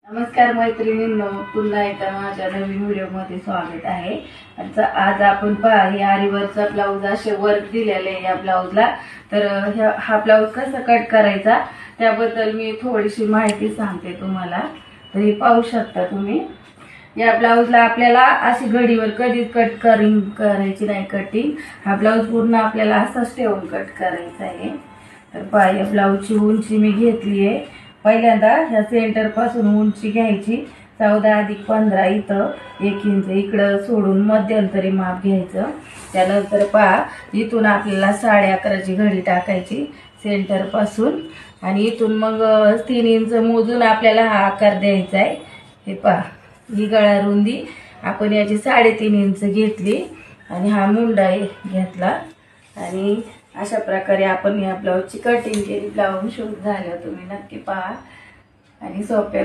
नमस्कार मैत्रिणींनो, पुन्हा एकदा माझ्या नवीन व्हिडिओमध्ये स्वागत आहे। आज आपण पहा हे आरीवरचा ब्लाऊज असे वर्क दिलेले या ब्लाऊजला। तर हा ब्लाऊज कसा कट करायचा त्याबद्दल मी थोडीशी माहिती सांगते तुम्हाला। तर हे पाहू शकता तुम्ही, या ब्लाऊजला आपल्याला अशी घडीवर कधीच कट करायची नाही कटिंग। हा ब्लाऊज पूर्ण आपल्याला असाच ठेवून कट करायचा आहे। तर पहा या ब्लाऊजची उंची मी घेतली आहे। पहिल्यांदा ह्या सेंटर पासून उंची घ्यायची 14 + 15 इथं 1 इंच इकडं सोडून मध्यंतरी माप घ्यायचं। त्यानंतर पहा इथून आपल्याला 11.5ची घडी टाकायची सेंटर पासून आणि इथून मग 3 इंच मोजून आपल्याला हा आकार द्यायचा आहे। हे पहा ही गळा रुंदी आपण याची 3.5 इंच घेतली आणि हा मुंडा घेतला आणि अशा प्रकारे आपण या ब्लाऊजची कटिंग केली। ब्लाऊज शूट झालं तुम्ही नक्की पहा आणि सोप्या